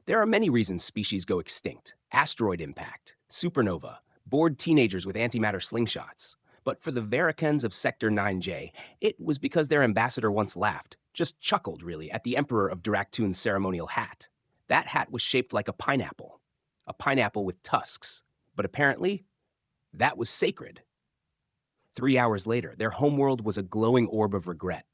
There are many reasons species go extinct: asteroid impact, supernova, bored teenagers with antimatter slingshots. But for the Veracans of Sector 9J, it was because their ambassador once laughed, just chuckled really, at the Emperor of Duraktun's ceremonial hat. That hat was shaped like a pineapple with tusks. But apparently, that was sacred. 3 hours later, their homeworld was a glowing orb of regret.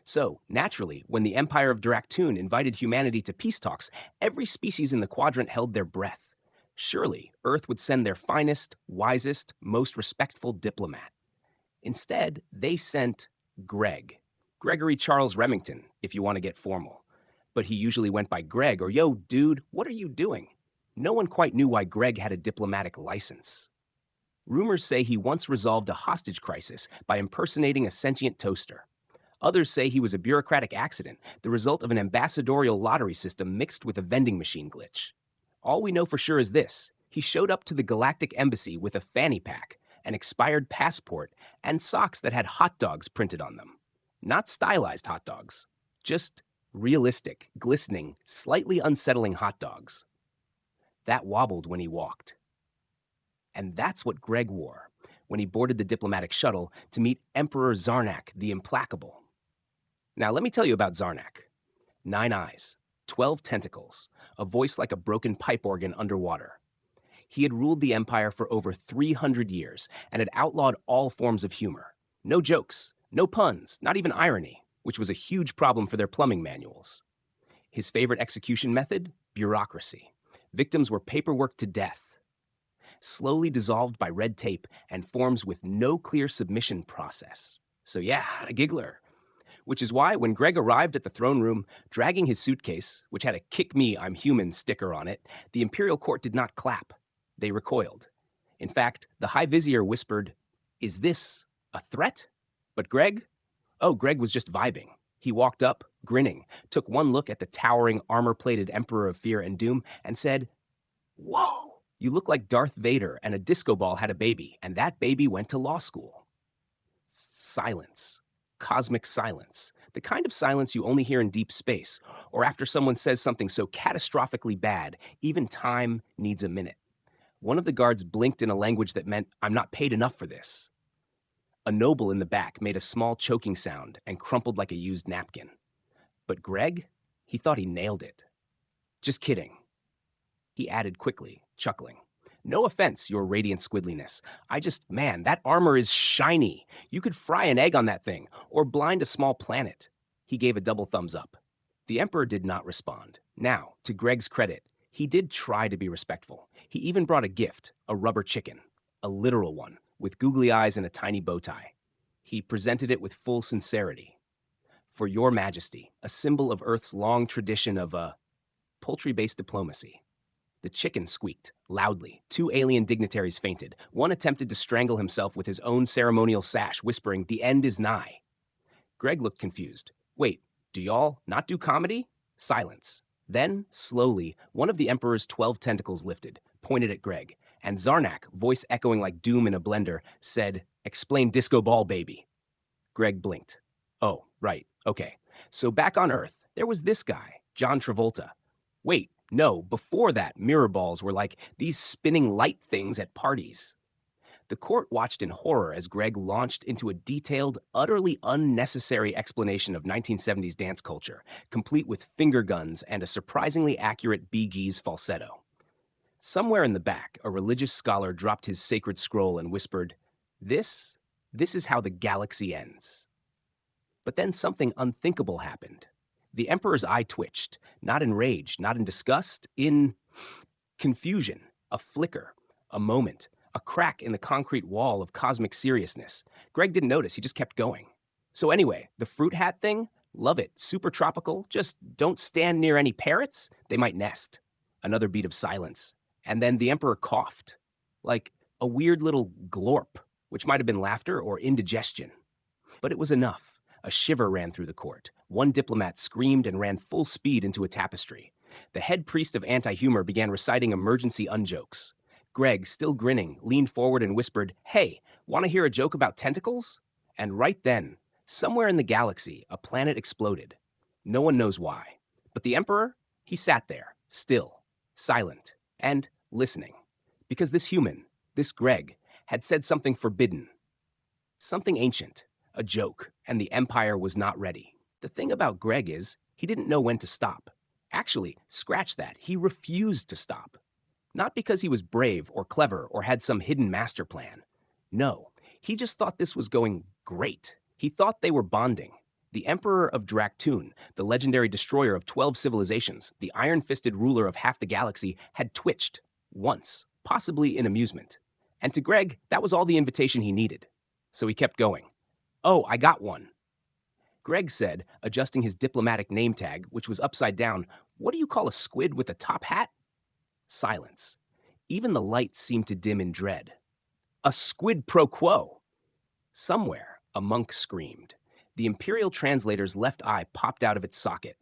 So, naturally, when the Empire of Duraktun invited humanity to peace talks, every species in the quadrant held their breath. Surely, Earth would send their finest, wisest, most respectful diplomat. Instead, they sent Gregory Charles Remington, if you want to get formal. But he usually went by Greg or, "Yo, dude, what are you doing?" No one quite knew why Greg had a diplomatic license. Rumors say he once resolved a hostage crisis by impersonating a sentient toaster. Others say he was a bureaucratic accident, the result of an ambassadorial lottery system mixed with a vending machine glitch. All we know for sure is this: he showed up to the Galactic embassy with a fanny pack, an expired passport, and socks that had hot dogs printed on them. Not stylized hot dogs, just realistic, glistening, slightly unsettling hot dogs. That wobbled when he walked. And that's what Greg wore when he boarded the diplomatic shuttle to meet Emperor Zarnak the Implacable. Now, let me tell you about Zarnak. 9 eyes, 12 tentacles, a voice like a broken pipe organ underwater. He had ruled the empire for over 300 years and had outlawed all forms of humor. No jokes, no puns, not even irony, which was a huge problem for their plumbing manuals. His favorite execution method? Bureaucracy. Victims were paperworked to death, slowly dissolved by red tape and forms with no clear submission process. So yeah, a giggler. Which is why when Greg arrived at the throne room, dragging his suitcase, which had a "Kick Me, I'm Human" sticker on it, the imperial court did not clap. They recoiled. In fact, the High Vizier whispered, "Is this a threat?" But Greg? Oh, Greg was just vibing. He walked up, grinning, took one look at the towering, armor-plated Emperor of Fear and Doom, and said, "Whoa, you look like Darth Vader and a disco ball had a baby, and that baby went to law school." Silence. Cosmic silence. The kind of silence you only hear in deep space, or after someone says something so catastrophically bad, even time needs a minute. One of the guards blinked in a language that meant, "I'm not paid enough for this." A noble in the back made a small choking sound and crumpled like a used napkin. But Greg? He thought he nailed it. "Just kidding," he added quickly, chuckling. "No offense, your radiant squidliness. Man, that armor is shiny. You could fry an egg on that thing, or blind a small planet." He gave a double thumbs up. The Emperor did not respond. Now, to Greg's credit, he did try to be respectful. He even brought a gift, a rubber chicken, a literal one, with googly eyes and a tiny bow tie. He presented it with full sincerity. "For your majesty, a symbol of Earth's long tradition of poultry-based diplomacy." The chicken squeaked, loudly. 2 alien dignitaries fainted. One attempted to strangle himself with his own ceremonial sash, whispering, "The end is nigh." Greg looked confused. "Wait, do y'all not do comedy?" Silence. Then, slowly, one of the Emperor's 12 tentacles lifted, pointed at Greg, and Zarnak, voice echoing like doom in a blender, said, "Explain disco ball, baby." Greg blinked. "Oh, right, okay. So back on Earth, there was this guy, John Travolta. Wait, no, before that, mirror balls were like these spinning light things at parties." The court watched in horror as Greg launched into a detailed, utterly unnecessary explanation of 1970s dance culture, complete with finger guns and a surprisingly accurate Bee Gees falsetto. Somewhere in the back, a religious scholar dropped his sacred scroll and whispered, This is how the galaxy ends." But then something unthinkable happened. The Emperor's eye twitched, not in rage, not in disgust, in confusion, a flicker, a moment, a crack in the concrete wall of cosmic seriousness. Greg didn't notice, he just kept going. "So anyway, the fruit hat thing? Love it, super tropical, just don't stand near any parrots, they might nest." Another beat of silence, and then the Emperor coughed, like a weird little glorp, which might have been laughter or indigestion. But it was enough. A shiver ran through the court. One diplomat screamed and ran full speed into a tapestry. The head priest of anti-humor began reciting emergency unjokes. Greg, still grinning, leaned forward and whispered, "Hey, want to hear a joke about tentacles?" And right then, somewhere in the galaxy, a planet exploded. No one knows why. But the Emperor, he sat there, Still, silent, and listening. Because this human, this Greg, had said something forbidden, something ancient, a joke, and the Empire was not ready. The thing about Greg is, he didn't know when to stop. Actually, scratch that, he refused to stop. Not because he was brave or clever or had some hidden master plan. No, he just thought this was going great. He thought they were bonding. The Emperor of Draktoon, the legendary destroyer of 12 civilizations, the iron-fisted ruler of half the galaxy, had twitched. Once, possibly in amusement. And to Greg, that was all the invitation he needed. So he kept going. "Oh, I got one." Greg said, adjusting his diplomatic name tag, which was upside down, "What do you call a squid with a top hat?" Silence. Even the lights seemed to dim in dread. "A squid pro quo!" Somewhere, a monk screamed. The Imperial translator's left eye popped out of its socket.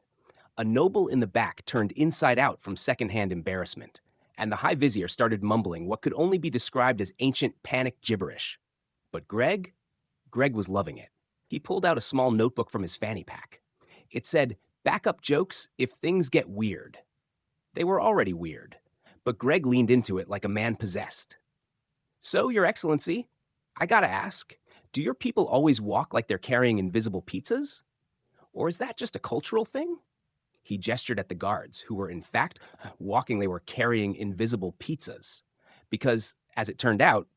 A noble in the back turned inside out from secondhand embarrassment, and the High Vizier started mumbling what could only be described as ancient panic gibberish. But Greg was loving it. He pulled out a small notebook from his fanny pack. It said, "Backup jokes if things get weird." They were already weird, but Greg leaned into it like a man possessed. "So, Your Excellency, I gotta ask, do your people always walk like they're carrying invisible pizzas? Or is that just a cultural thing?" He gestured at the guards, who were in fact walking they were carrying invisible pizzas. Because, as it turned out,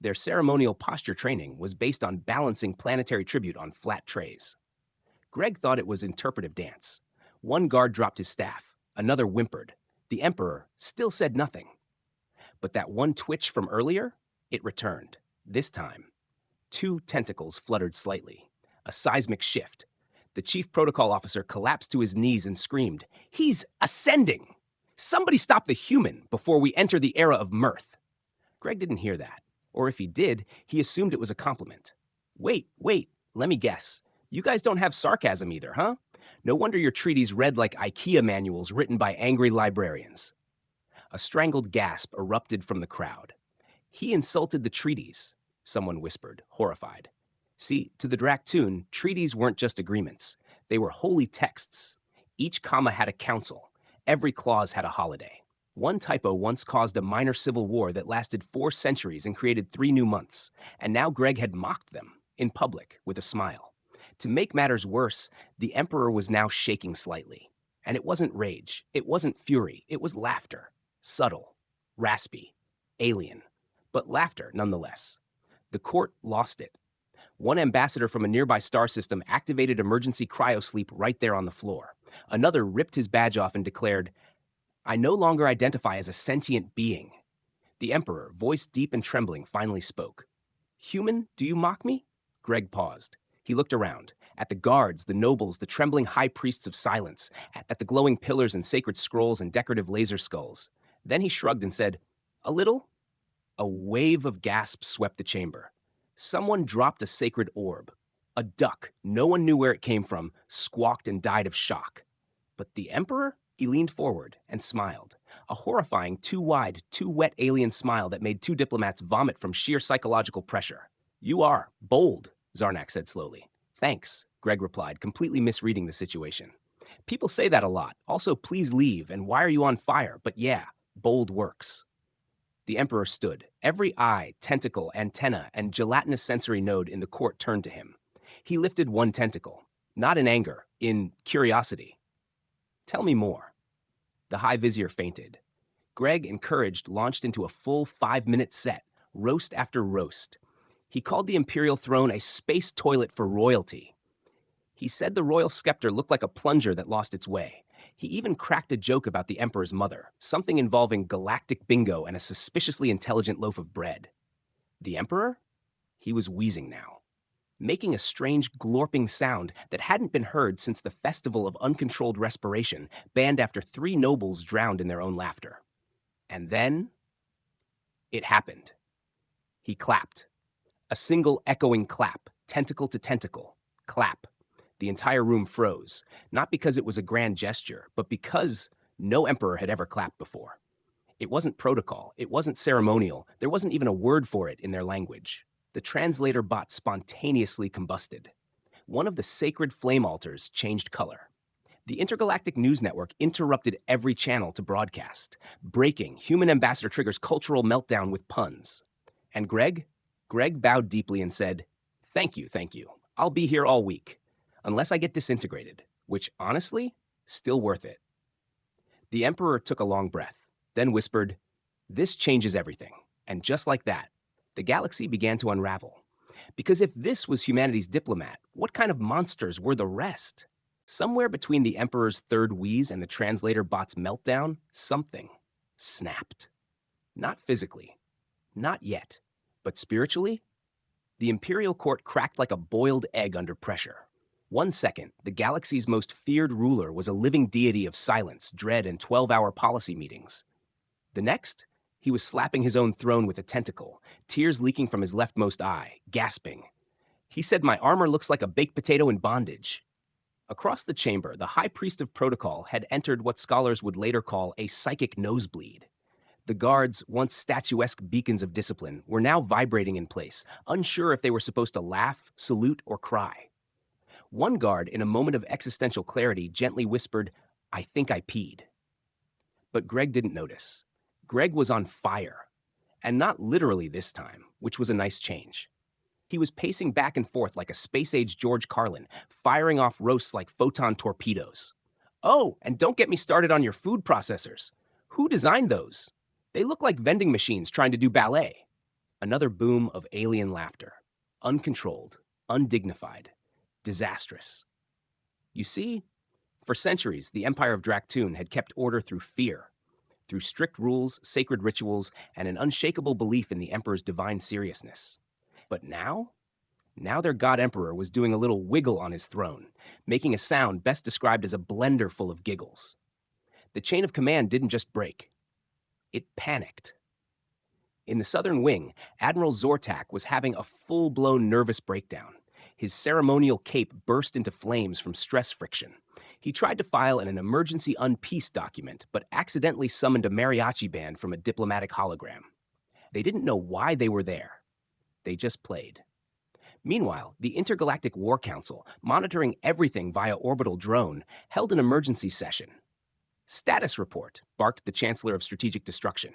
their ceremonial posture training was based on balancing planetary tribute on flat trays. Greg thought it was interpretive dance. One guard dropped his staff, another whimpered. The Emperor still said nothing. But that one twitch from earlier, it returned. This time, 2 tentacles fluttered slightly. A seismic shift. The chief protocol officer collapsed to his knees and screamed, "He's ascending! Somebody stop the human before we enter the era of mirth." Greg didn't hear that. Or if he did, he assumed it was a compliment. Wait, let me guess. You guys don't have sarcasm either, huh? No wonder your treaties read like IKEA manuals written by angry librarians. A strangled gasp erupted from the crowd. "He insulted the treaties," someone whispered, horrified. See, to the Draktoon, treaties weren't just agreements. They were holy texts. Each comma had a council. Every clause had a holiday. One typo once caused a minor civil war that lasted 4 centuries and created 3 new months, and now Greg had mocked them, in public, with a smile. To make matters worse, the Emperor was now shaking slightly. And it wasn't rage, it wasn't fury, it was laughter. Subtle, raspy, alien, but laughter nonetheless. The court lost it. One ambassador from a nearby star system activated emergency cryosleep right there on the floor. Another ripped his badge off and declared, "I no longer identify as a sentient being." The Emperor, voice deep and trembling, finally spoke. "Human, do you mock me?" Greg paused. He looked around, at the guards, the nobles, the trembling high priests of silence, at the glowing pillars and sacred scrolls and decorative laser skulls. Then he shrugged and said, "A little?" A wave of gasps swept the chamber. Someone dropped a sacred orb. A duck, no one knew where it came from, squawked and died of shock. But the Emperor? He leaned forward and smiled. A horrifying, too wide, too wet alien smile that made 2 diplomats vomit from sheer psychological pressure. "You are bold," Zarnak said slowly. "Thanks," Greg replied, completely misreading the situation. "People say that a lot. Also, please leave, and why are you on fire? But yeah, bold works." The Emperor stood. Every eye, tentacle, antenna, and gelatinous sensory node in the court turned to him. He lifted one tentacle, not in anger, in curiosity. "Tell me more." The High Vizier fainted. Greg, encouraged, launched into a full 5-minute set, roast after roast. He called the Imperial throne a space toilet for royalty. He said the royal scepter looked like a plunger that lost its way. He even cracked a joke about the Emperor's mother, something involving galactic bingo and a suspiciously intelligent loaf of bread. The Emperor? He was wheezing now, making a strange glorping sound that hadn't been heard since the festival of uncontrolled respiration, banned after 3 nobles drowned in their own laughter. And then it happened. He clapped. A single echoing clap, tentacle to tentacle. Clap. The entire room froze, not because it was a grand gesture, but because no emperor had ever clapped before. It wasn't protocol, it wasn't ceremonial, there wasn't even a word for it in their language. The translator bot spontaneously combusted. One of the sacred flame altars changed color. The Intergalactic News Network interrupted every channel to broadcast. Breaking, human ambassador triggers cultural meltdown with puns. And Greg? Greg bowed deeply and said, thank you. I'll be here all week. Unless I get disintegrated, which, honestly, still worth it. The Emperor took a long breath, then whispered, this changes everything. And just like that, the galaxy began to unravel. Because if this was humanity's diplomat, what kind of monsters were the rest? Somewhere between the Emperor's third wheeze and the translator bot's meltdown, something snapped. Not physically, not yet, but spiritually? The Imperial Court cracked like a boiled egg under pressure. 1 second, the galaxy's most feared ruler was a living deity of silence, dread, and 12-hour policy meetings. The next, he was slapping his own throne with a tentacle, tears leaking from his leftmost eye, gasping. He said, my armor looks like a baked potato in bondage. Across the chamber, the High Priest of Protocol had entered what scholars would later call a psychic nosebleed. The guards, once statuesque beacons of discipline, were now vibrating in place, unsure if they were supposed to laugh, salute, or cry. One guard, in a moment of existential clarity, gently whispered, I think I peed. But Greg didn't notice. Greg was on fire. And not literally this time, which was a nice change. He was pacing back and forth like a space-age George Carlin, firing off roasts like photon torpedoes. Oh, and don't get me started on your food processors. Who designed those? They look like vending machines trying to do ballet. Another boom of alien laughter. Uncontrolled, undignified, disastrous. You see, for centuries, the Empire of Draktoon had kept order through fear, through strict rules, sacred rituals, and an unshakable belief in the Emperor's divine seriousness. But now their God Emperor was doing a little wiggle on his throne, making a sound best described as a blender full of giggles. The chain of command didn't just break. It panicked. In the southern wing, Admiral Zortak was having a full-blown nervous breakdown. His ceremonial cape burst into flames from stress friction. He tried to file an emergency unpeace document, but accidentally summoned a mariachi band from a diplomatic hologram. They didn't know why they were there. They just played. Meanwhile, the Intergalactic War Council, monitoring everything via orbital drone, held an emergency session. Status report, barked the Chancellor of Strategic Destruction.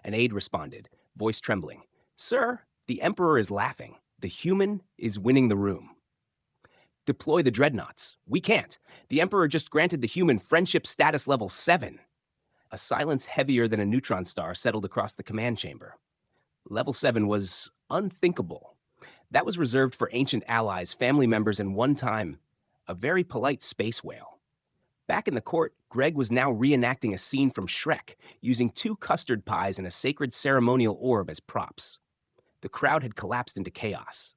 An aide responded, voice trembling. Sir, the Emperor is laughing. The human is winning the room. Deploy the dreadnoughts. We can't. The Emperor just granted the human friendship status level 7. A silence heavier than a neutron star settled across the command chamber. Level 7 was unthinkable. That was reserved for ancient allies, family members, and one time, a very polite space whale. Back in the court, Greg was now reenacting a scene from Shrek, using 2 custard pies and a sacred ceremonial orb as props. The crowd had collapsed into chaos.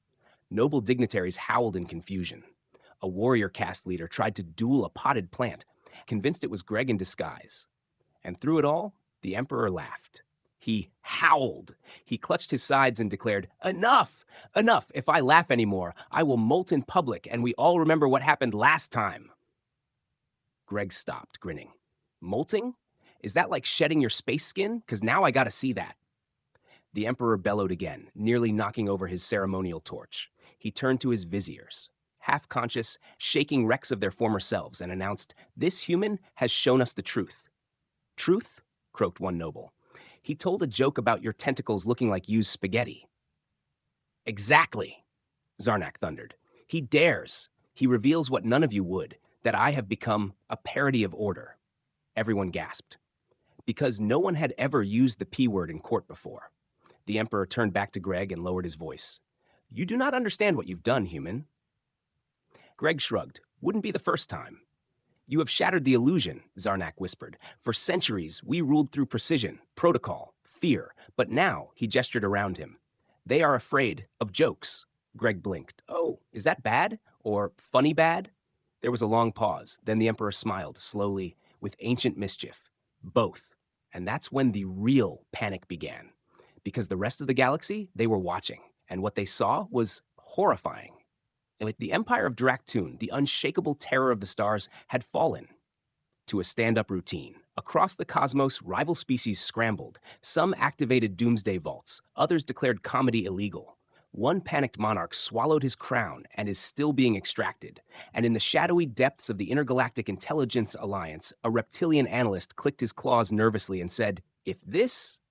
Noble dignitaries howled in confusion. A warrior caste leader tried to duel a potted plant, convinced it was Greg in disguise. And through it all, the Emperor laughed. He howled. He clutched his sides and declared, Enough! Enough! If I laugh anymore, I will molt in public, and we all remember what happened last time. Greg stopped, grinning. Molting? Is that like shedding your space skin? 'Cause now I gotta see that. The Emperor bellowed again, nearly knocking over his ceremonial torch. He turned to his viziers, half-conscious, shaking wrecks of their former selves, and announced, This human has shown us the truth. Truth? Croaked one noble. He told a joke about your tentacles looking like used spaghetti. Exactly, Zarnak thundered. He dares. He reveals what none of you would, that I have become a parody of order. Everyone gasped. Because no one had ever used the P word in court before. The Emperor turned back to Greg and lowered his voice. You do not understand what you've done, human. Greg shrugged. Wouldn't be the first time. You have shattered the illusion, Zarnak whispered. For centuries, we ruled through precision, protocol, fear. But now, he gestured around him. They are afraid of jokes. Greg blinked. Oh, is that bad? Or funny bad? There was a long pause. Then the Emperor smiled, slowly, with ancient mischief. Both. And that's when the real panic began. Because the rest of the galaxy, they were watching. And what they saw was horrifying. The Empire of Draktoon, the unshakable terror of the stars, had fallen to a stand-up routine. Across the cosmos, rival species scrambled. Some activated doomsday vaults. Others declared comedy illegal. One panicked monarch swallowed his crown and is still being extracted. And in the shadowy depths of the Intergalactic Intelligence Alliance, a reptilian analyst clicked his claws nervously and said, "If this,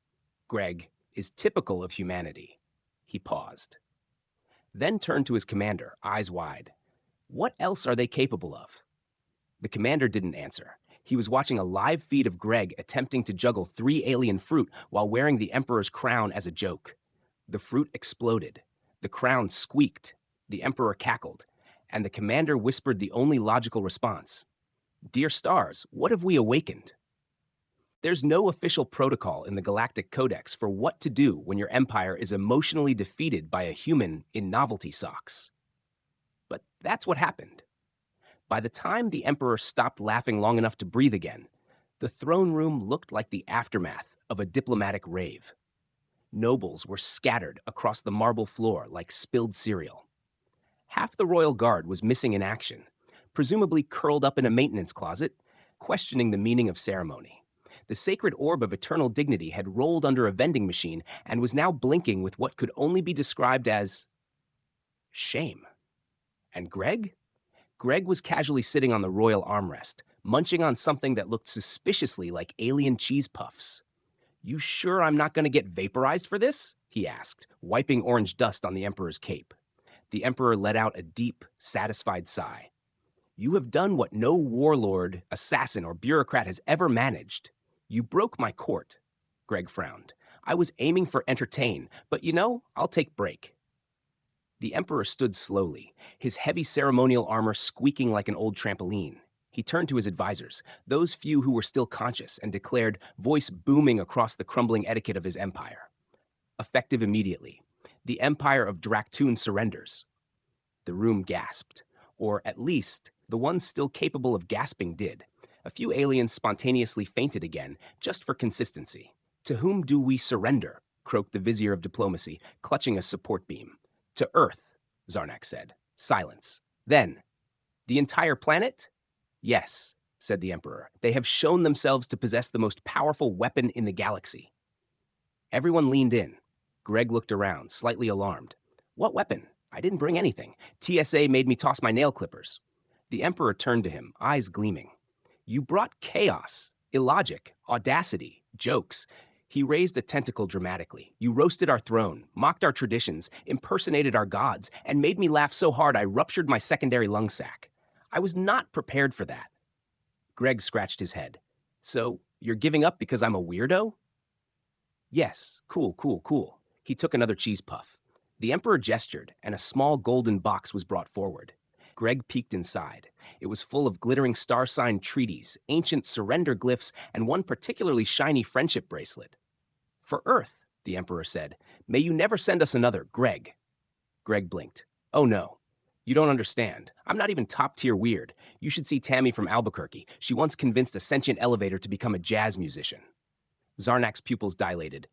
Greg, is typical of humanity." He paused. Then turned to his commander, eyes wide. "What else are they capable of?" The commander didn't answer. He was watching a live feed of Greg attempting to juggle 3 alien fruit while wearing the Emperor's crown as a joke. The fruit exploded. The crown squeaked. The Emperor cackled. And the commander whispered the only logical response. "Dear stars, what have we awakened?" There's no official protocol in the Galactic Codex for what to do when your empire is emotionally defeated by a human in novelty socks. But that's what happened. By the time the Emperor stopped laughing long enough to breathe again, the throne room looked like the aftermath of a diplomatic rave. Nobles were scattered across the marble floor like spilled cereal. Half the royal guard was missing in action, presumably curled up in a maintenance closet, questioning the meaning of ceremony. The sacred orb of eternal dignity had rolled under a vending machine and was now blinking with what could only be described as shame. And Greg? Greg was casually sitting on the royal armrest, munching on something that looked suspiciously like alien cheese puffs. "You sure I'm not going to get vaporized for this?" he asked, wiping orange dust on the Emperor's cape. The Emperor let out a deep, satisfied sigh. "You have done what no warlord, assassin, or bureaucrat has ever managed. You broke my court." Greg frowned. "I was aiming for entertain, but I'll take break." The Emperor stood slowly, his heavy ceremonial armor squeaking like an old trampoline. He turned to his advisors, those few who were still conscious, and declared, voice booming across the crumbling etiquette of his empire. "Effective immediately. The Empire of Draktoon surrenders." The room gasped, or at least the ones still capable of gasping did. A few aliens spontaneously fainted again, just for consistency. "To whom do we surrender?" croaked the Vizier of Diplomacy, clutching a support beam. "To Earth," Zarnak said. Silence. Then, "The entire planet?" "Yes," said the Emperor. "They have shown themselves to possess the most powerful weapon in the galaxy." Everyone leaned in. Greg looked around, slightly alarmed. "What weapon? I didn't bring anything. TSA made me toss my nail clippers." The Emperor turned to him, eyes gleaming. "You brought chaos, illogic, audacity, jokes." He raised a tentacle dramatically. "You roasted our throne, mocked our traditions, impersonated our gods, and made me laugh so hard I ruptured my secondary lung sac. I was not prepared for that." Greg scratched his head. "So, you're giving up because I'm a weirdo?" "Yes, cool." He took another cheese puff. The Emperor gestured, and a small golden box was brought forward. Greg peeked inside. It was full of glittering star-sign treaties, ancient surrender glyphs, and one particularly shiny friendship bracelet. "For Earth," the Emperor said. "May you never send us another, Greg." Greg blinked. "Oh no. You don't understand. I'm not even top-tier weird. You should see Tammy from Albuquerque. She once convinced a sentient elevator to become a jazz musician." Zarnak's pupils dilated.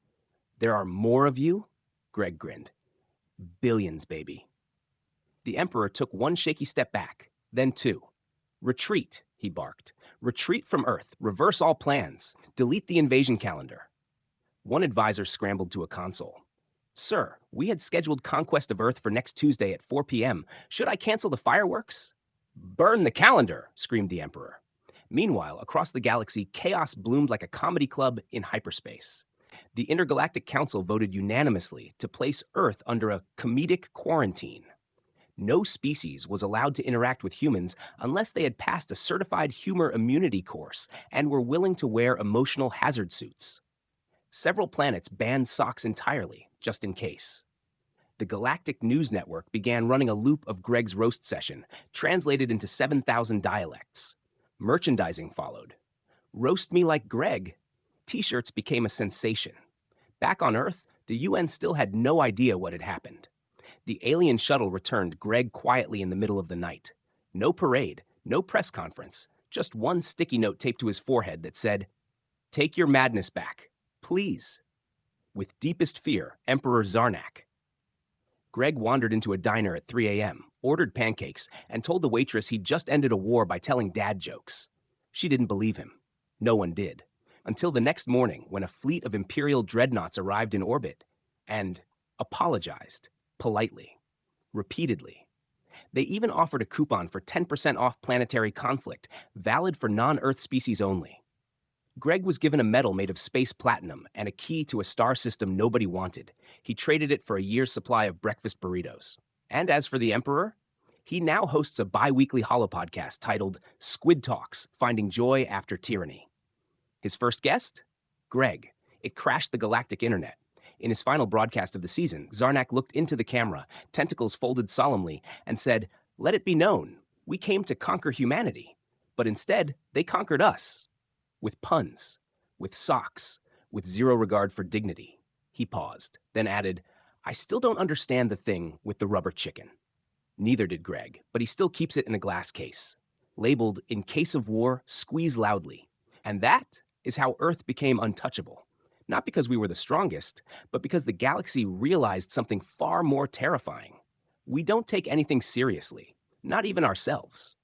"There are more of you?" Greg grinned. "Billions, baby." The Emperor took one shaky step back, then two. "Retreat," he barked. "Retreat from Earth. Reverse all plans. Delete the invasion calendar." One advisor scrambled to a console. "Sir, we had scheduled Conquest of Earth for next Tuesday at 4 p.m. Should I cancel the fireworks?" "Burn the calendar!" screamed the Emperor. Meanwhile, across the galaxy, chaos bloomed like a comedy club in hyperspace. The Intergalactic Council voted unanimously to place Earth under a comedic quarantine. No species was allowed to interact with humans unless they had passed a certified humor immunity course and were willing to wear emotional hazard suits. Several planets banned socks entirely, just in case. The Galactic News Network began running a loop of Greg's roast session, translated into 7,000 dialects. Merchandising followed. "Roast me like Greg." T-shirts became a sensation. Back on Earth, the UN still had no idea what had happened. The alien shuttle returned Greg quietly in the middle of the night. No parade, no press conference, just one sticky note taped to his forehead that said, "Take your madness back, please. With deepest fear, Emperor Zarnak." Greg wandered into a diner at 3 a.m., ordered pancakes, and told the waitress he'd just ended a war by telling dad jokes. She didn't believe him. No one did. Until the next morning when a fleet of Imperial dreadnoughts arrived in orbit and apologized. politely, repeatedly. They even offered a coupon for 10% off planetary conflict, valid for non-Earth species only. Greg was given a medal made of space platinum and a key to a star system nobody wanted. He traded it for a year's supply of breakfast burritos. And as for the Emperor, he now hosts a bi-weekly holopodcast titled Squid Talks, Finding Joy After Tyranny. His first guest? Greg. It crashed the galactic internet. In his final broadcast of the season, Zarnak looked into the camera, tentacles folded solemnly, and said, "Let it be known, we came to conquer humanity. But instead, they conquered us. With puns, with socks, with zero regard for dignity." He paused, then added, "I still don't understand the thing with the rubber chicken." Neither did Greg, but he still keeps it in a glass case, labeled, "In case of war, squeeze loudly." And that is how Earth became untouchable. Not because we were the strongest, but because the galaxy realized something far more terrifying. We don't take anything seriously, not even ourselves.